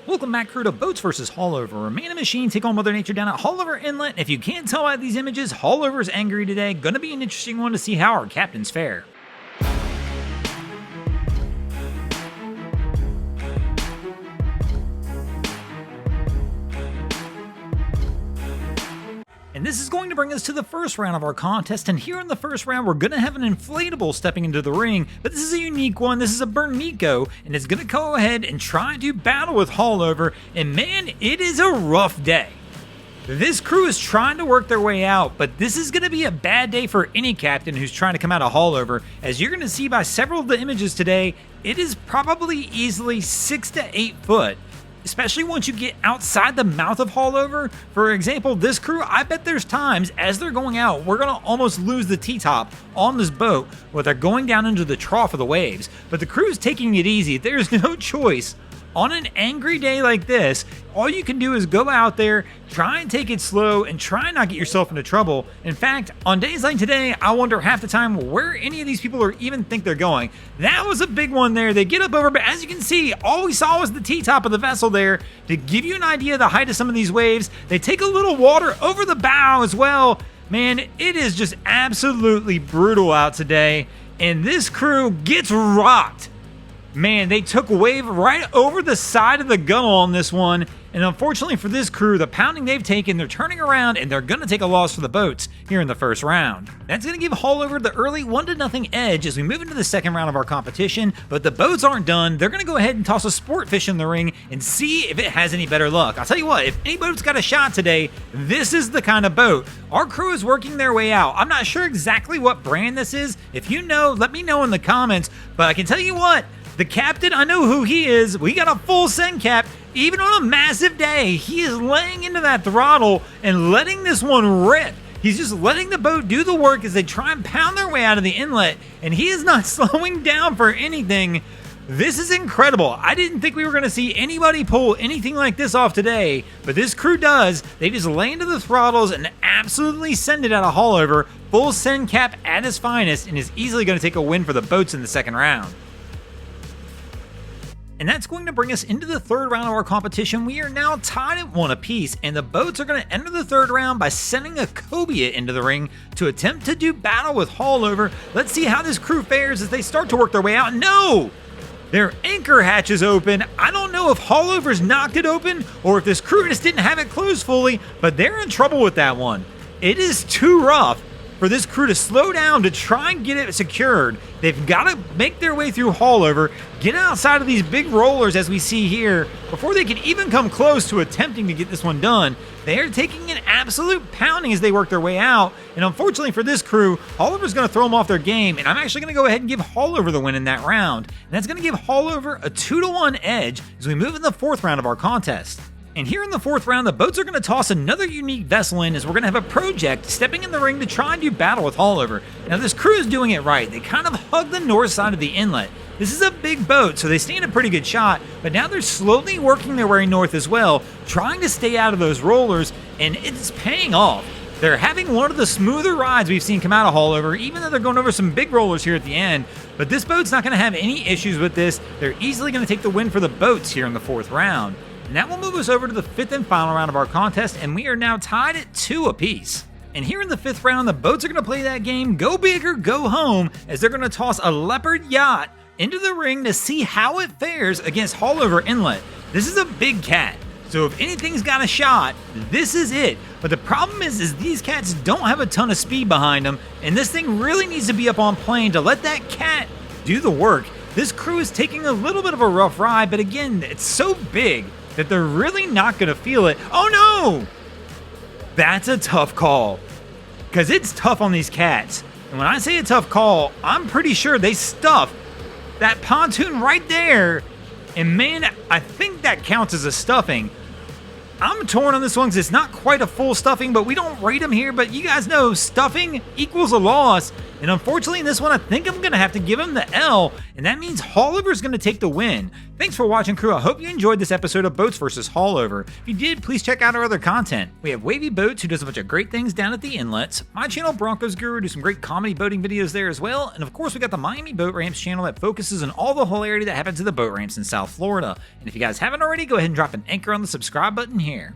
Welcome back, crew, to Boats vs. Haulover, where man and machine take on Mother Nature down at Haulover Inlet. If you can't tell by these images, Haulover's angry today. Gonna be an interesting one to see how our captains fare. And this is going to bring us to the first round of our contest, and here in the first round we're going to have an inflatable stepping into the ring, but this is a unique one. This is a Bernico, and it's going to go ahead and try to battle with Haulover, and man, it is a rough day. This crew is trying to work their way out, but this is going to be a bad day for any captain who's trying to come out of Haulover. As you're going to see by several of the images today, it is probably easily 6 to 8 foot. Especially once you get outside the mouth of Haulover. For example, this crew, I bet there's times as they're going out, we're going to almost lose the T-top on this boat where they're going down into the trough of the waves. But the crew's taking it easy. There's no choice. On an angry day like this, all you can do is go out there, try and take it slow, and try and not get yourself into trouble. In fact, on days like today, I wonder half the time where any of these people are even think they're going. That was a big one there. They get up over, but as you can see, all we saw was the T-top of the vessel there. To give you an idea of the height of some of these waves, they take a little water over the bow as well. Man, it is just absolutely brutal out today, and this crew gets rocked. Man, they took wave right over the side of the gunnel on this one, and unfortunately for this crew, the pounding they've taken, they're turning around and they're going to take a loss for the boats here in the first round. That's going to give Haulover the early 1-0 edge as we move into the second round of our competition, but the boats aren't done. They're going to go ahead and toss a sport fish in the ring and see if it has any better luck. I'll tell you what, if any boat's got a shot today, this is the kind of boat. Our crew is working their way out. I'm not sure exactly what brand this is. If you know, let me know in the comments, but I can tell you what, the captain, I know who he is. We got a full send cap. Even on a massive day, he is laying into that throttle and letting this one rip. He's just letting the boat do the work as they try and pound their way out of the inlet, and he is not slowing down for anything. This is incredible. I didn't think we were going to see anybody pull anything like this off today, but this crew does. They just lay into the throttles and absolutely send it out of Haulover. Full send cap at his finest, and is easily going to take a win for the boats in the second round. And that's going to bring us into the third round of our competition. We are now tied at 1 apiece, and the boats are going to enter the third round by sending a cobia into the ring to attempt to do battle with Haulover. Let's see how this crew fares as they start to work their way out. No! Their anchor hatch is open. I don't know if Haulover's knocked it open or if this crew just didn't have it closed fully, but they're in trouble with that one. It is too rough for this crew to slow down to try and get it secured. They've got to make their way through Haulover, get outside of these big rollers as we see here, before they can even come close to attempting to get this one done. They are taking an absolute pounding as they work their way out, and unfortunately for this crew, Haulover's going to throw them off their game, and I'm actually going to go ahead and give Haulover the win in that round. And that's going to give Haulover a 2-1 edge as we move in the fourth round of our contest. And here in the fourth round, the boats are going to toss another unique vessel in as we're going to have a project stepping in the ring to try and do battle with Haulover. Now this crew is doing it right. They kind of hug the north side of the inlet. This is a big boat, so they stand a pretty good shot, but now they're slowly working their way north as well, trying to stay out of those rollers, and it's paying off. They're having one of the smoother rides we've seen come out of Haulover, even though they're going over some big rollers here at the end. But this boat's not going to have any issues with this. They're easily going to take the win for the boats here in the fourth round. And that will move us over to the fifth and final round of our contest, and we are now tied at 2 apiece. And here in the fifth round, the boats are going to play that game go big or go home, as they're going to toss a Leopard Yacht into the ring to see how it fares against Haulover Inlet. This is a big cat, so if anything's got a shot, this is it. But the problem is these cats don't have a ton of speed behind them, and this thing really needs to be up on plane to let that cat do the work. This crew is taking a little bit of a rough ride, but again, it's so big that they're really not going to feel it. Oh no! That's a tough call, because it's tough on these cats. And when I say a tough call, I'm pretty sure they stuffed that pontoon right there. And man, I think that counts as a stuffing. I'm torn on this one because it's not quite a full stuffing, but we don't rate them here. But you guys know stuffing equals a loss. And unfortunately in this one, I think I'm going to have to give him the L, and that means Haulover's going to take the win. Thanks for watching, crew. I hope you enjoyed this episode of Boats vs. Haulover. If you did, please check out our other content. We have Wavy Boats, who does a bunch of great things down at the inlets. My channel, Broncos Guru, do some great comedy boating videos there as well. And of course, we got the Miami Boat Ramps channel that focuses on all the hilarity that happens to the boat ramps in South Florida. And if you guys haven't already, go ahead and drop an anchor on the subscribe button here.